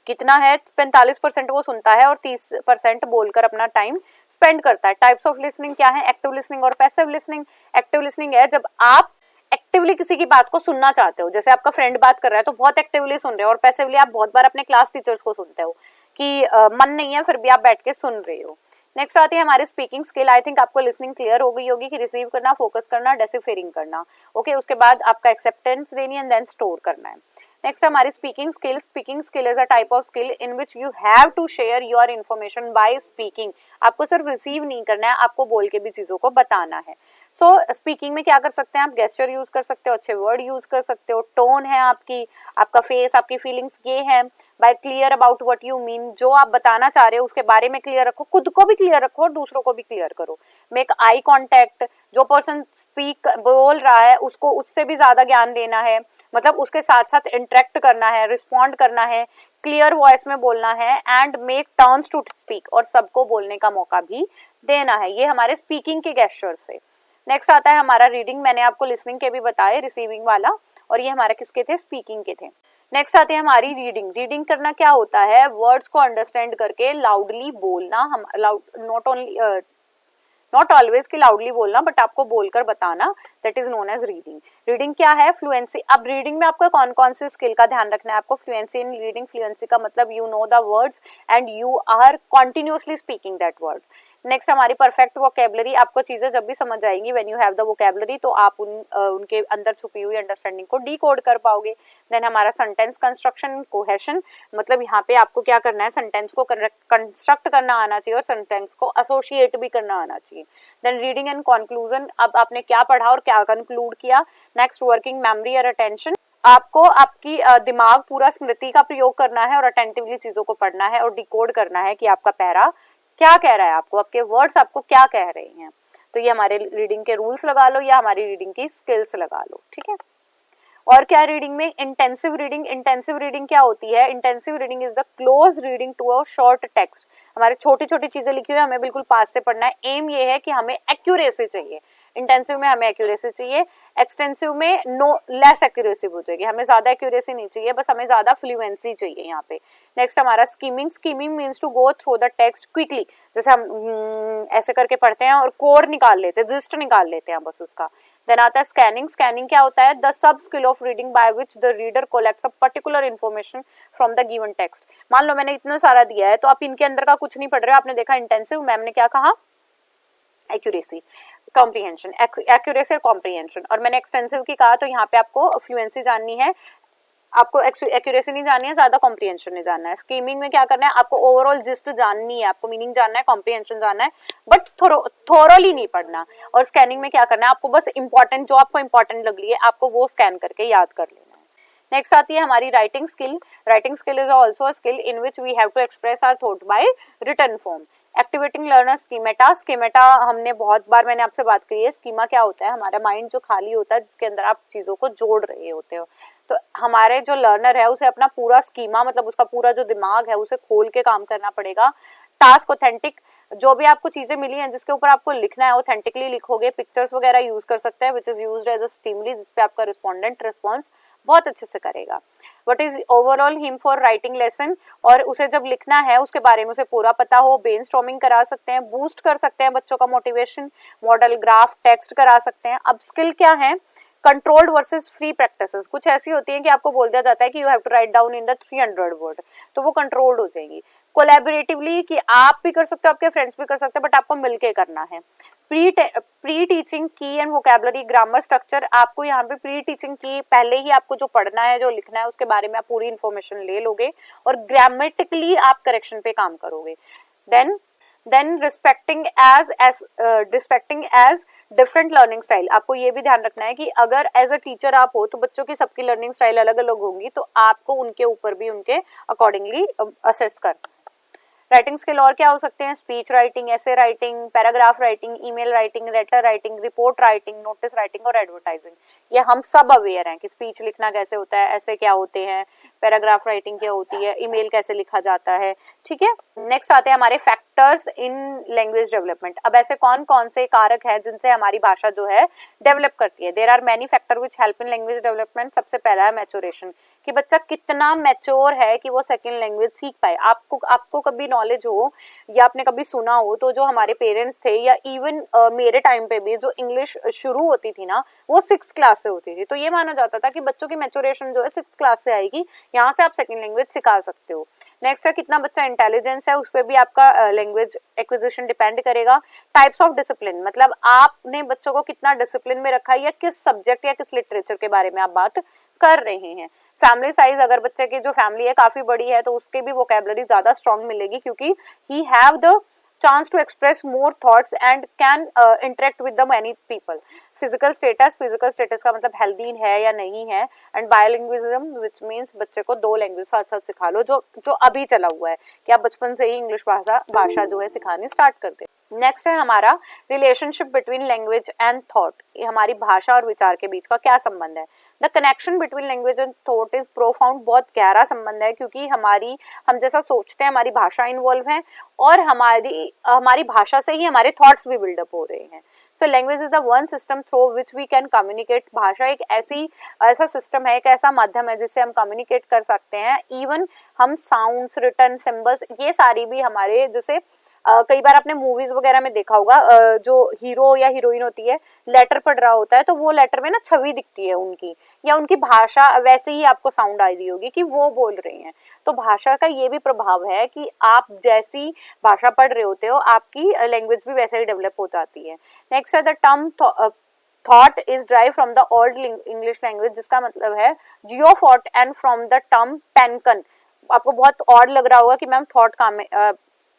Speaker 1: कितना है? 45% वो सुनता है और 30% बोलकर अपना टाइम स्पेंड करता है। टाइप्स ऑफ लिसनिंग क्या है? एक्टिव लिसनिंग और पैसिव लिसनिंग। एक्टिव लिसनिंग है जब आप एक्टिवली किसी की बात को सुनना चाहते हो, जैसे आपका फ्रेंड बात कर रहा है तो बहुत एक्टिवली सुन रहे हो, और पैसिवली आप बहुत बार अपने क्लास टीचर्स को सुनते हो कि मन नहीं है फिर भी आप बैठ के सुन रहे हो। नेक्स्ट आती है हमारी स्पीकिंग स्किल। आई थिंक आपको लिसनिंग क्लियर हो गई होगी कि रिसीव करना, फोकस करना, डेसिफेरिंग करना। ओके, उसके बाद आपका एक्सेप्टेंस देनी एंड देन स्टोर करना है। नेक्स्ट हमारी speaking skill. Speaking skill is a type of skill in which you have to share your information by speaking. आपको सिर्फ रिसीव नहीं करना है, आपको बोल के भी चीजों को बताना है। सो स्पीकिंग में क्या कर सकते हैं आप? गेस्चर यूज कर सकते हो, अच्छे वर्ड यूज कर सकते हो, टोन है आपकी, आपका फेस, आपकी फीलिंग्स, ये है। By clear about what you mean, जो आप बताना चाह रहे हो उसके बारे में क्लियर रखो, खुद को भी क्लियर रखो और दूसरों को भी क्लियर करो। मेक आई कॉन्टेक्ट, जो पर्सन स्पीक बोल रहा है उसको उससे भी ज्यादा ज्ञान देना है, मतलब उसके साथ साथ इंटरेक्ट करना है, रिस्पॉन्ड करना है, क्लियर वॉइस में बोलना है and make turns to speak, और सबको बोलने का मौका भी देना है। ये हमारे स्पीकिंग के गेस्चर्स से। नेक्स्ट आता है हमारा रीडिंग, मैंने आपको लिसनिंग के भी बताए, रिसीविंग वाला, और ये हमारे किसके थे, स्पीकिंग के थे। नेक्स्ट आती है हमारी रीडिंग। रीडिंग करना क्या होता है, वर्ड्स को अंडरस्टैंड करके लाउडली बोलना, हम नॉट ऑलवेज की लाउडली बोलना, बट आपको बोलकर बताना, that is known as reading. Reading क्या है, फ्लुएंसी। अब रीडिंग में आपको कौन कौन सी स्किल का ध्यान रखना है, आपको फ्लुएंसी इन रीडिंग। फ्लुएंसी का मतलब you know the words and you are continuously speaking that word. Next हमारी परफेक्ट वोकेबलरी, आपको चीजें जब भी समझ आएंगी when you have the vocabulary, तो आप उनके अंदर छुपी हुई अंडरस्टैंडिंग को डीकोड कर पाओगे। देन हमारा सेंटेंस कंस्ट्रक्शन, कोहेशन, मतलब यहाँ पे आपको क्या करना है, सेंटेंस को कंस्ट्रक्ट करना आना चाहिए और सेंटेंस को एसोसिएट भी करना आना चाहिए। देन रीडिंग एंड कंक्लूजन, अब आपने क्या पढ़ा और क्या कंक्लूड किया। नेक्स्ट वर्किंग मेमोरी और अटेंशन, आपको आपकी दिमाग पूरा स्मृति का प्रयोग करना है और अटेंटिवली चीजों को पढ़ना है और डिकोड करना है कि आपका पैरा क्या कह रहा है, आपको आपके वर्ड्स आपको क्या कह रहे हैं। तो ये हमारे रीडिंग के रूल्स लगा लो या हमारी रीडिंग की स्किल्स लगा लो, ठीक है। और क्या रीडिंग में, इंटेंसिव रीडिंग। इंटेंसिव रीडिंग क्या होती है, intensive reading is the close reading to a short text. हमारे छोटी छोटी चीजें लिखी हुई है, हमें बिल्कुल पास से पढ़ना है। एम ये है कि हमें एक्यूरेसी चाहिए, इंटेंसिव में हमें एक्यूरेसी चाहिए, एक्सटेंसिव में नो लेस एक्यूरेसी हो जाएगी, हमें ज्यादा एक्यूरेसी नहीं चाहिए, बस हमें ज्यादा फ्लुएंसी चाहिए यहाँ पे। नेक्स्ट हमारा skimming. Skimming means to go through the text quickly, जैसे हम ऐसे करके पढ़ते हैं और कोर निकाल लेते हैं, जिस्ट निकाल लेते हैं बस उसका। देन आता है स्कैनिंग। स्कैनिंग क्या होता है, the sub skill of reading by which the reader collects a particular information from the given text. मान लो मैंने इतना सारा दिया है तो आप इनके अंदर का कुछ नहीं पढ़ रहे हो, आपने देखा इंटेंसिव, मैम ने क्या कहा, एक्यूरेसी, कॉम्प्रिहेंशन, एक्यूरेसी और कॉम्प्रिहेंशन। और मैंने एक्सटेंसिव की कहा, तो यहाँ पे आपको फ्लुएंसी जाननी है, आपको एक्यूरेसी नहीं जाननी है, ज्यादा कॉम्प्रिहेंशन नहीं जानना है। स्कीमिंग में क्या करना है, आपको ओवरऑल जिस्ट जाननी है, आपको मीनिंग जानना है, कॉम्प्रिहेंशन जानना है, बट थोरोली नहीं पढ़ना। और स्कैनिंग में क्या करना है, आपको बस इंपॉर्टेंट, जो आपको इंपॉर्टेंट लग रही है आपको वो स्कैन करके याद कर लेना है। नेक्स्ट आती है हमारी writing skill. Writing skill is also a skill in which we have to express our thought by written form. Activating learner schemata. Schemata हमने बहुत बार, मैंने आपसे बात करी है, स्कीमा क्या होता है, हमारा माइंड जो खाली होता है जिसके अंदर आप चीजों को जोड़ रहे होते हो। तो हमारे जो लर्नर है उसे अपना पूरा स्कीमा, मतलब उसका पूरा जो दिमाग है उसे खोल के काम करना पड़ेगा। टास्क ऑथेंटिक, जो भी आपको चीजें मिली हैं जिसके ऊपर आपको लिखना है ऑथेंटिकली लिखोगे। पिक्चर्स वगैरह यूज कर सकते हैं which is used as a stimuli, जिसपे आपका रिस्पोंडेंट रिस्पॉन्स बहुत अच्छे से करेगा। What is overall him for writing lesson, और उसे जब लिखना है उसके बारे में उसे पूरा पता हो। ब्रेनस्टॉर्मिंग करा सकते हैं, बूस्ट कर सकते हैं बच्चों का मोटिवेशन, मॉडल ग्राफ टेक्स्ट करा सकते हैं। अब स्किल क्या है, कंट्रोल्ड वर्सेस फ्री प्रैक्टिसेस। कुछ ऐसी होती हैं कि आपको बोल दिया जाता है कि you have to write down in the 300 word, तो वो कंट्रोल्ड हो जाएगी। कोलैबोरेटिवली, कि आप भी कर सकते हो, आपके फ्रेंड्स भी कर सकते हैं, बट आपको मिलके करना है। प्री टीचिंग की एंड वोकैबुलरी ग्रामर स्ट्रक्चर, आपको यहाँ पे प्री टीचिंग की, पहले ही आपको जो पढ़ना है जो लिखना है उसके बारे में आप पूरी इन्फॉर्मेशन ले लोगे और ग्रामेटिकली आप करेक्शन पे काम करोगे। Then respecting as different learning style, आपको ये भी ध्यान रखना है कि अगर एज अ टीचर आप हो तो बच्चों की सबकी लर्निंग स्टाइल अलग अलग होंगी, तो आपको उनके ऊपर भी उनके अकॉर्डिंगली असेस करना। राइटिंग स्किल और क्या हो सकते हैं, स्पीच राइटिंग, ऐसे writing, paragraph writing, email writing, letter writing, report writing, notice writing और एडवर्टाइजिंग। ये हम सब अवेयर हैं कि स्पीच लिखना कैसे होता है, ऐसे क्या होते हैं, पैराग्राफ राइटिंग क्या होती है, ईमेल कैसे लिखा जाता है, ठीक है। नेक्स्ट आते हैं हमारे फैक्टर्स इन लैंग्वेज डेवलपमेंट। अब ऐसे कौन कौन से कारक हैं जिनसे हमारी भाषा जो है डेवलप करती है। There are many factor which help in language development. सबसे पहला है मैच्योरेशन, कि बच्चा कितना मैच्योर है कि वो सेकंड लैंग्वेज सीख पाए। आपको कभी नॉलेज हो या आपने कभी सुना हो तो जो हमारे पेरेंट्स थे या इवन मेरे टाइम पे भी जो इंग्लिश शुरू होती थी ना वो 6th क्लास से होती थी, तो ये माना जाता था कि बच्चों की मैच्योरेशन जो है 6th क्लास से आएगी, यहाँ से आप सेकंड लैंग्वेज सिखा सकते हो। नेक्स्ट है कितना बच्चा इंटेलिजेंस है, उस पर भी आपका लैंग्वेज एक्विजिशन डिपेंड करेगा। टाइप्स ऑफ डिसिप्लिन, मतलब आपने बच्चों को कितना डिसिप्लिन में रखा है या किस सब्जेक्ट या किस लिटरेचर के बारे में आप बात कर रहे हैं। फैमिली साइज, अगर बच्चे की जो फैमिली है काफी बड़ी है तो उसके भी वोकैबुलरी ज्यादा स्ट्रॉन्ग मिलेगी क्योंकि he have the chance to express more thoughts and can interact with the many people. Physical status का मतलब हेल्दी है या नहीं है। एंड बायोलिंग्विज्म विच मीन्स बच्चे को 2 लैंग्वेज साथ साथ सिखा लो, जो अभी चला हुआ है कि आप बचपन से ही इंग्लिश भाषा जो है सिखानी स्टार्ट कर दे। नेक्स्ट है हमारा relationship between language and thought, हमारी भाषा और विचार के बीच का क्या संबंध है। The connection between language and thought is profound, बहुत गहरा संबंध है, क्योंकि हम जैसा सोचते हैं हमारी भाषा इन्वॉल्व है, और हमारी भाषा से ही हमारे थॉट्स भी बिल्डअप हो रहे हैं. So language is the one system through which we can communicate. भाषा एक ऐसा सिस्टम है, एक ऐसा माध्यम है जिससे हम कम्युनिकेट कर सकते हैं. इवन हम साउंड्स, रिटन, सिंबल्स, ये सारी भी हमारे, जैसे कई बार आपने मूवीज वगैरह में देखा होगा, जो हीरो या हीरोइन होती है लेटर पढ़ रहा होता है, तो वो लेटर में ना छवि दिखती है उनकी, या उनकी भाषा वैसे ही आपको साउंड आ रही होगी कि वो बोल रहे हैं. तो भाषा का ये भी प्रभाव है कि आप जैसी भाषा पढ़ रहे होते हो आपकी लैंग्वेज भी वैसे ही डेवलप हो जाती है. नेक्स्ट है the term thought is drive from the old English language, जिसका मतलब है जियोफॉट, एंड फ्रॉम द टर्म पेनकन. आपको बहुत ऑड लग रहा होगा कि मैम थॉट कहाँ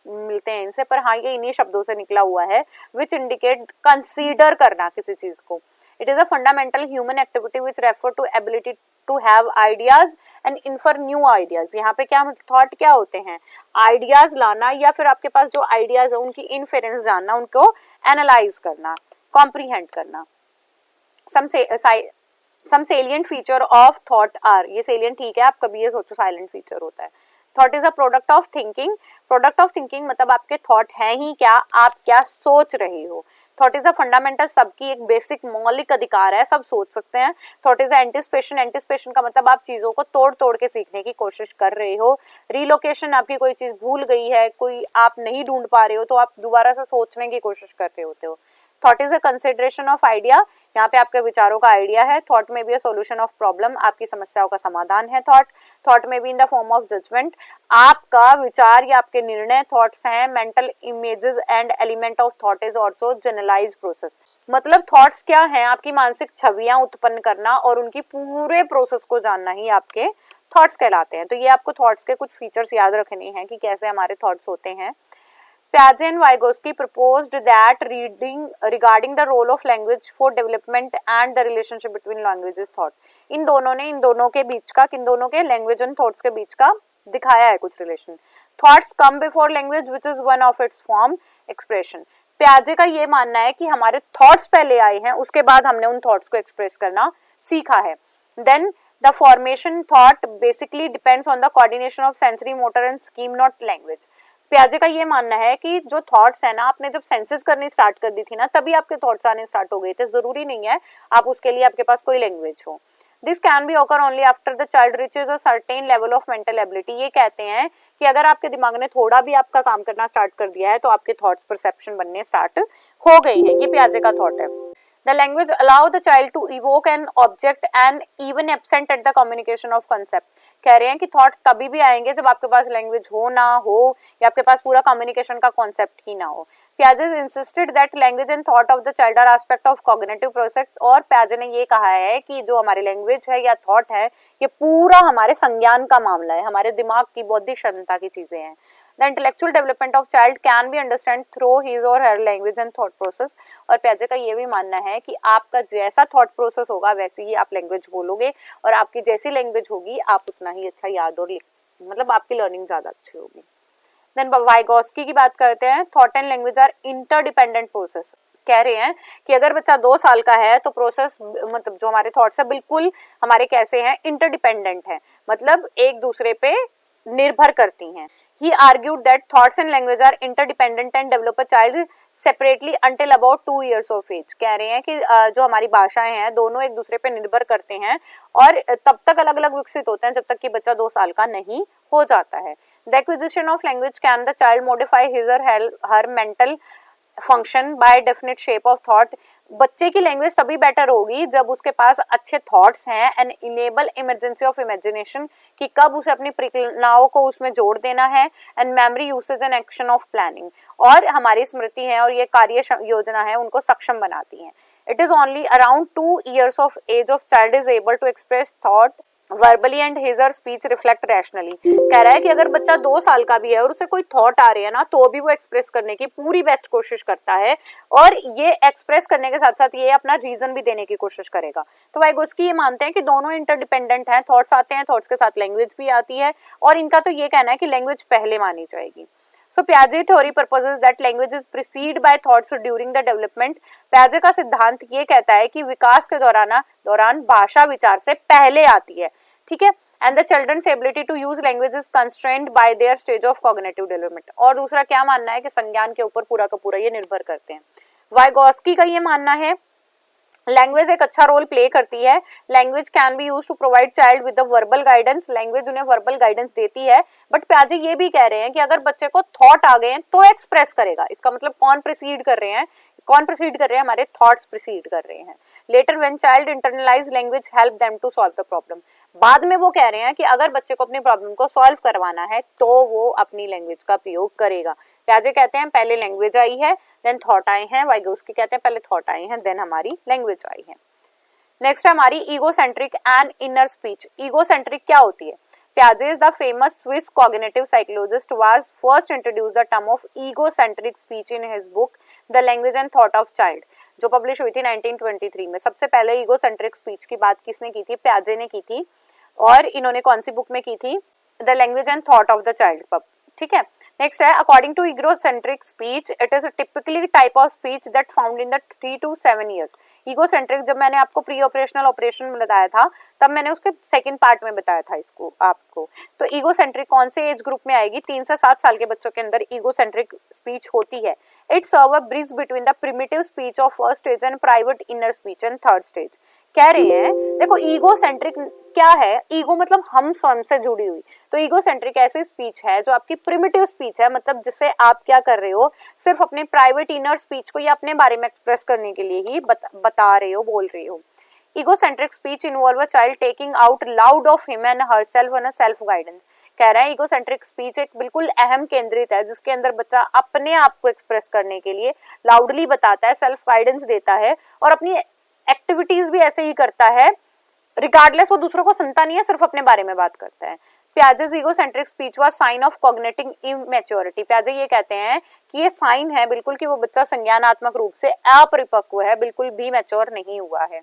Speaker 1: मिलते हैं इनसे, पर हाँ ये इन्हीं शब्दों से निकला हुआ है, विच इंडिकेट कंसीडर करना किसी चीज को. It is a fundamental human activity which refer to ability to have ideas and infer new ideas. यहाँ पे क्या थॉट क्या होते हैं, आइडियाज लाना, या फिर आपके पास जो आइडियाज है उनकी इनफेरेंस जानना, उनको एनालाइज करना, कॉम्प्रीहेंड करना. Some salient feature of thought are, ये सेलिएंट ठीक है, आप कभी ये सोचो साइलेंट फीचर होता है. Thought is a product of thinking. Product of thinking मतलब आपके थॉट है ही क्या, आप क्या सोच रहे हो. थॉट इज अ फंडामेंटल, सबकी एक बेसिक मौलिक अधिकार है, सब सोच सकते हैं. Thought is anticipation. एंटिसिपेशन का मतलब आप चीजों को तोड़ तोड़ के सीखने की कोशिश कर रहे हो. रिलोकेशन, आपकी कोई चीज भूल गई है, कोई आप नहीं ढूंढ पा रहे हो, तो आप दोबारा से सोचने की कोशिश कर रहे होते हो. Thought is a consideration of idea. यहाँ पे आपके विचारों का आइडिया है. थॉट में भी अ सॉल्यूशन ऑफ प्रॉब्लम, आपकी समस्याओं का समाधान है थॉट में भी in the form of judgement, आपका विचार या आपके निर्णय थॉट्स हैं. Mental images and element of thought is also generalised process. मतलब थॉट्स क्या है, आपकी मानसिक छवियां उत्पन्न करना और उनकी पूरे प्रोसेस को जानना ही आपके थॉट्स कहलाते हैं. तो ये आपको थॉट्स के कुछ फीचर्स याद रखने हैं कि कैसे हमारे थॉट्स होते हैं. Piaget and Vygotsky proposed that regarding the role of language for development and the relationship between language is thought. इन दोनों के बीच का, किन दोनों के, लैंग्वेज एंड थॉट्स के बीच का दिखाया है कुछ relation. Thoughts come before language which is one of its form expression. प्याजे का ये मानना है कि हमारे थॉट्स पहले आए हैं, उसके बाद हमने उन थॉट्स को एक्सप्रेस करना सीखा है. Then the formation thought basically depends on the coordination of sensory, motor and scheme, not language. प्याजे का ये मानना है कि जो थॉट्स है ना, आपने जब सेंसेस करनी स्टार्ट कर दी थी ना, तभी आपके थॉट्स आने स्टार्ट हो गए थे. जरूरी नहीं है आप उसके लिए आपके पास कोई लैंग्वेज हो. This can be occur only after the child reaches a certain level of mental ability. ये कहते हैं कि अगर आपके दिमाग ने थोड़ा भी आपका काम करना स्टार्ट कर दिया है तो आपके थॉट्स परसेप्शन बनने स्टार्ट हो गए हैं. ये प्याजे का थॉट है. The language allow the child to evoke an object and even absent at the communication of concept. कह रहे हैं कि थॉट तभी भी आएंगे जब आपके पास लैंग्वेज हो ना हो, या आपके पास पूरा कम्युनिकेशन का कॉन्सेप्ट ही ना हो. Piaget insisted that language and thought of the child are aspect of cognitive process. और Piaget ने ये कहा है कि जो हमारी लैंग्वेज है या थॉट है, ये पूरा हमारे संज्ञान का मामला है, हमारे दिमाग की बौद्धिक क्षमता की चीजें हैं. The intellectual development of child can be understood through his or her language and thought process. और प्याजे का ये भी मानना है कि आपका जैसा थॉट प्रोसेस होगा वैसे ही आप लैंग्वेज बोलोगे, और आपकी जैसी लैंग्वेज होगी आप उतना ही अच्छा याद और मतलब आपकी लर्निंग ज्यादा अच्छी होगी. देन वाइगोस्की की बात करते हैं. Thought and language are interdependent process. कह रहे हैं कि अगर बच्चा 2 साल का है तो प्रोसेस, मतलब जो हमारे थॉट्स है बिल्कुल हमारे कैसे हैं, इंटरडिपेंडेंट है, मतलब एक दूसरे पे निर्भर करती हैं. He argued that thoughts and language are interdependent and develop a child separately until about 2 years of age. कह रहे हैं कि जो हमारी भाषाएं हैं दोनों एक दूसरे पे निर्भर करते हैं और तब तक अलग अलग विकसित होते हैं जब तक कि बच्चा 2 साल का नहीं हो जाता है. The acquisition of language can the child modify his or her mental function by definite shape of thought. बच्चे की लैंग्वेज तभी बेटर होगी जब उसके पास अच्छे थॉट्स हैं and enable emergency of imagination, कि कब उसे अपनी परिकल्पनाओं को उसमें जोड़ देना है, and memory usage and action of planning, और हमारी स्मृति है और ये कार्य योजना है उनको सक्षम बनाती हैं. It is only around 2 years of age of child is able to express thought verbally and his or speech reflect rationally. कह रहा है कि अगर बच्चा 2 साल का भी है और उसे कोई थॉट आ रही है ना, तो भी वो एक्सप्रेस करने की पूरी बेस्ट कोशिश करता है, और ये एक्सप्रेस करने के साथ साथ ये अपना रीजन भी देने की कोशिश करेगा. तो वाइगोस्की ये मानते हैं कि दोनों इंटरडिपेंडेंट हैं, थॉट्स आते हैं, थॉट्स के साथ लैंग्वेज भी आती है, और इनका तो ये कहना है कि लैंग्वेज पहले मानी जाएगी. सो प्याजे theory proposes that language is precede by thoughts during the development. प्याजे का सिद्धांत ये कहता है कि विकास के दौरान भाषा विचार से पहले आती है, ठीक है। And the children's ability to use language is constrained by their stage of cognitive development. और दूसरा क्या मानना है कि संज्ञान के ऊपर पूरा का पूरा ये निर्भर करते हैं। वाइगोस्की का ये मानना है लैंग्वेज एक अच्छा रोल प्ले करती है। Language can be use to provide child with the verbal guidance. Language उन्हें वर्बल गाइडेंस देती है। बट प्याजे ये भी कह रहे हैं कि अगर बच्चे को थॉट आ गए हैं तो एक्सप्रेस करेगा। इसका मतलब कौन प्रीसीड कर रहे हैं, हमारे थॉट्स प्रीसीड कर रहे हैं। Later when child internalise language help them to solve the problem. बाद में वो कह रहे हैं कि अगर बच्चे को अपनी प्रॉब्लम को सॉल्व करवाना है तो वो अपनी लैंग्वेज का प्रयोग करेगा। प्याजे कहते हैं पहले लैंग्वेज आई है देन थॉट आए हैं। वाइगोस्की कहते हैं पहले थॉट आए हैं देन हमारी लैंग्वेज आई है। नेक्स्ट है हमारी egocentric and inner speech. Egocentric क्या होती है? Piaget, the famous Swiss cognitive psychologist, was first introduced the term of egocentric speech in his book The Language and Thought of Child, जो publish हुई थी 1923 में। सबसे पहले ईगोसेंट्रिक स्पीच की बात किसने की थी? प्याजे ने की थी। और इन्होंने कौन सी बुक में की थी? The language and thought of the child, ठीक है। नेक्स्ट है according to egocentric speech it is typically type of speech that found in the 3 to 7 years। Egocentric जब मैंने आपको प्री ऑपरेशनल ऑपरेशन में बताया था तब मैंने उसके सेकंड पार्ट में बताया था इसको आपको। तो ईगोसेंट्रिक कौन से एज ग्रुप में आएगी? 3 से 7 साल के बच्चों के अंदर ईगोसेंट्रिक स्पीच होती है। It serve a bridge between the primitive speech of first stage and private inner speech and third stage. कह रहे हैं देखो ईगोसेंट्रिक क्या है? ईगो मतलब हम स्वयं से जुड़ी हुई। तो ईगोसेंट्रिक ऐसी स्पीच है जो आपकी प्रिमिटिव स्पीच है, मतलब जिससे आप क्या कर रहे हो, सिर्फ अपने प्राइवेट इनर स्पीच को या अपने बारे में एक्सप्रेस करने के लिए ही बता रहे हो, बोल रहे हो। Egocentric speech involve a child taking out loud of him and herself on a self guidance. कह रहा है ईगोसेंट्रिक स्पीच एक बिल्कुल अहम केंद्रित है जिसके अंदर बच्चा अपने आप को एक्सप्रेस करने के लिए लाउडली बताता है, सेल्फ गाइडेंस देता है और अपनी एक्टिविटीज भी ऐसे ही करता है। रिगार्डलेस वो दूसरों को सुनता नहीं है, सिर्फ अपने बारे में बात करता है। प्याजे's egocentric speech was sign of cognitive immaturity। प्याजे ये कहते हैं कि ये साइन है बिल्कुल कि वो बच्चा संज्ञानात्मक रूप से अपरिपक्व है, बिल्कुल भी मैच्योर नहीं हुआ है।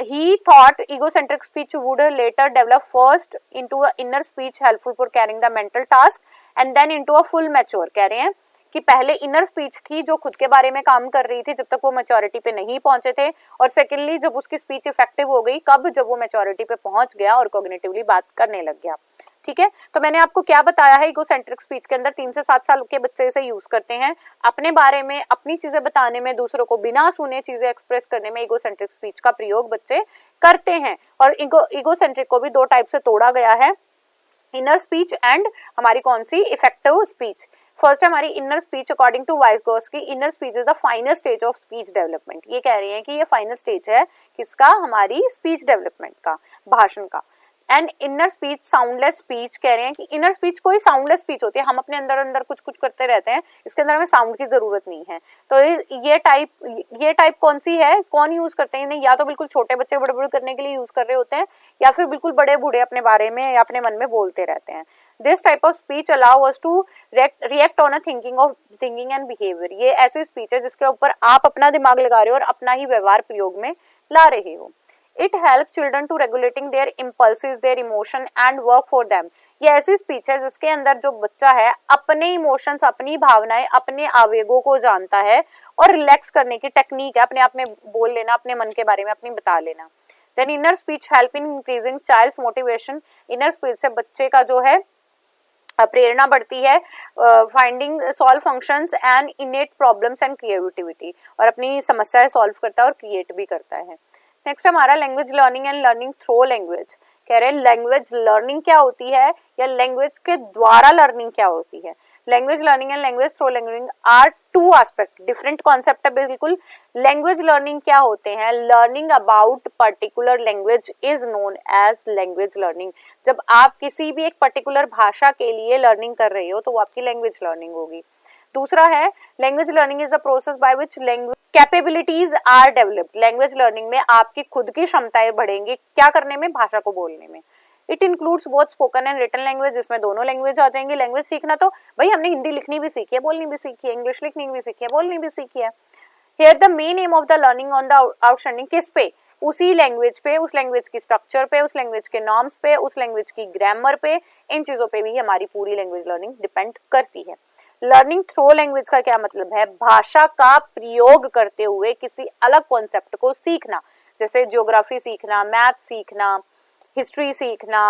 Speaker 1: He thought egocentric speech would later develop first into a inner speech helpful for carrying the mental task and then into a full mature। कह रहे हैं कि पहले इनर स्पीच थी जो खुद के बारे में काम कर रही थी जब तक वो मैच्योरिटी पे नहीं पहुंचे थे, और सेकेंडली जब उसकी स्पीच इफेक्टिव हो गई कब? जब वो मैच्योरिटी पे पहुंच गया और कॉग्निटिवली बात करने लग गया। ठीक है, तो मैंने आपको क्या बताया है, ईगोसेंट्रिक स्पीच के अंदर 3 से 7 साल के बच्चे इसे यूज करते हैं अपने बारे में, अपनी चीजें बताने में, दूसरों को बिना सुने चीजें एक्सप्रेस करने में ईगोसेंट्रिक स्पीच का प्रयोग बच्चे करते हैं। और ईगोसेंट्रिक को भी 2 टाइप से तोड़ा गया है, इनर स्पीच एंड हमारी कौन सी? Effective speech. फर्स्ट है हमारी inner speech. According to Vygotsky inner speech is the final stage of speech development. ये कह रहे हैं कि ये फाइनल स्टेज है किसका? हमारी स्पीच डेवलपमेंट का, भाषण का। And inner speech soundless speech, कह रहे हैं कि इनर स्पीच कोई साउंडलेस स्पीच होती है, हम अपने अंदर अंदर कुछ कुछ करते रहते हैं, इसके अंदर हमें साउंड की जरूरत नहीं है। तो ये टाइप कौन सी है, कौन यूज करते हैं? या तो बिल्कुल छोटे बच्चे बड़बड़ करने के लिए यूज कर रहे होते हैं, या फिर बिल्कुल बड़े बूढ़े अपने बारे में या अपने मन में बोलते रहते हैं। This type of speech allow us to react on a thinking and behaviour. ये ऐसी स्पीच है जिसके ऊपर आप अपना दिमाग लगा रहे हो और अपना ही व्यवहार प्रयोग में ला रहे हो। It helps children to regulating their impulses, their emotion and work for them। ये ऐसी स्पीच है जिसके अंदर जो बच्चा है अपने इमोशंस, अपनी भावनाएं, अपने आवेगों को जानता है और रिलैक्स करने की टेक्निक है, अपने आप में बोल लेना, अपने मन के बारे में अपनी बता लेना। Then inner speech help in increasing child's motivation। Inner speech से बच्चे का जो है प्रेरणा बढ़ती है, finding solve functions and इनेट problems and creativity, और अपनी समस्याएं सॉल्व करता है और क्रिएट भी करता है। नेक्स्ट हमारा language learning and learning through language. कह रहे हैं लैंग्वेज लर्निंग क्या होती है या लैंग्वेज के द्वारा लर्निंग क्या होती है। Language learning and language through learning are 2 aspect, different concept है बिल्कुल। लैंग्वेज लर्निंग क्या होते हैं? Learning about particular language is known as language learning. जब आप किसी भी एक पर्टिकुलर भाषा के लिए लर्निंग कर रहे हो तो वो आपकी लैंग्वेज लर्निंग होगी। दूसरा है language learning is a process by which language capabilities are developed. Language learning में आपकी खुद की क्षमताएं बढ़ेंगी, क्या करने में? भाषा को बोलने में। It includes both spoken and written language, जिसमें दोनों लैंग्वेज आ जाएंगे। लैंग्वेज सीखना तो भाई हमने हिंदी लिखनी भी सीखी है, बोलनी भी सीखी है, इंग्लिश लिखनी भी सीखी है, बोलनी भी सीखी है। Here the main aim of the learning on the outstanding किस पे, उसी लैंग्वेज पे, उस लैंग्वेज की स्ट्रक्चर पे, उस लैंग्वेज के नॉर्म्स पे, उस लैंग्वेज की ग्रामर पे, इन चीजों पे भी हमारी पूरी लैंग्वेज लर्निंग डिपेंड करती है। लर्निंग थ्रू लैंग्वेज का क्या मतलब है, भाषा का प्रयोग करते हुए किसी अलग कॉन्सेप्ट को सीखना, जैसे ज्योग्राफी सीखना, मैथ सीखना, हिस्ट्री सीखना,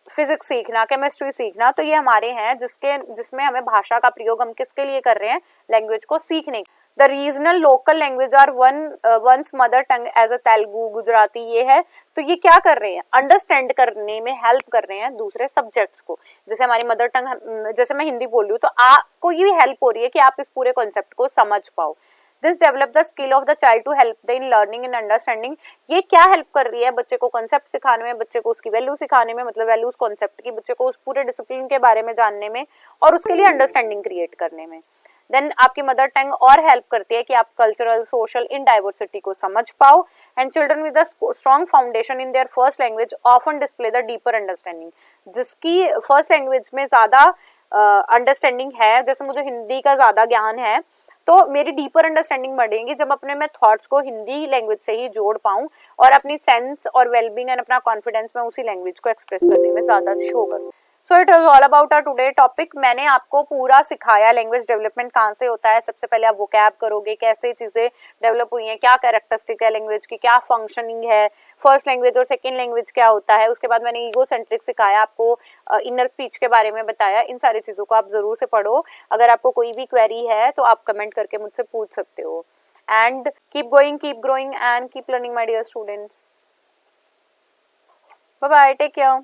Speaker 1: फिजिक्स सीखना, केमिस्ट्री सीखना, तो ये हमारे हैं जिसमें हमें भाषा का प्रयोग हम किसके लिए कर रहे हैं, लैंग्वेज को सीखने। The regional local language are one's mother tongue as a Telugu, Gujarati, ये है, तो ये क्या कर रहे हैं, अंडरस्टैंड करने में हेल्प कर रहे हैं दूसरे सब्जेक्ट्स को। जैसे हमारी मदर टंग, जैसे मैं हिंदी बोल रही हूँ तो आपको ये हेल्प हो रही है कि आप इस पूरे कॉन्सेप्ट को समझ पाओ। This develop the skill of the child to help the in learning and understanding. ये क्या हेल्प कर रही है, बच्चे को कॉन्सेप्ट सिखाने में, बच्चे को उसकी वैल्यू सिखाने में, मतलब वैल्यूज कॉन्सेप्ट की, बच्चे को उस पूरे डिसिप्लिन के बारे में जानने में और उसके लिए अंडरस्टैंडिंग क्रिएट करने में। देन आपकी मदर टंग और हेल्प करती है कि आप कल्चरल, सोशल इन डाइवर्सिटी को समझ पाओ। And children with a strong foundation in their first language often display the deeper understanding. जिसकी फर्स्ट लैंग्वेज में ज्यादा अंडरस्टैंडिंग है, जैसे मुझे हिंदी का ज्यादा ज्ञान है, तो मेरी डीपर अंडरस्टैंडिंग बढ़ेगी जब अपने मैं थॉट्स को हिंदी लैंग्वेज से ही जोड़ पाऊं और अपनी सेंस और वेलबींग एंड अपना कॉन्फिडेंस में उसी लैंग्वेज को एक्सप्रेस करने में ज्यादा शो करूं। So it was all about our today topic. मैंने आपको पूरा सिखाया लैंग्वेज डेवलपमेंट कहाँ से होता है। सबसे पहले आप वोकैब करोगे, कैसे चीजें डेवलप हुई हैं, क्या कैरेक्टरिस्टिक है लैंग्वेज की, क्या फंक्शनिंग है, फर्स्ट लैंग्वेज और सेकेंड लैंग्वेज क्या होता है। उसके बाद मैंने ईगो सेंट्रिक सिखाया, आपको इनर स्पीच के बारे में बताया। इन सारी चीजों को आप जरूर से पढ़ो। अगर आपको कोई भी क्वेरी है तो आप कमेंट करके मुझसे पूछ सकते हो। And keep going, keep growing and keep learning my dear students. Bye bye, take care.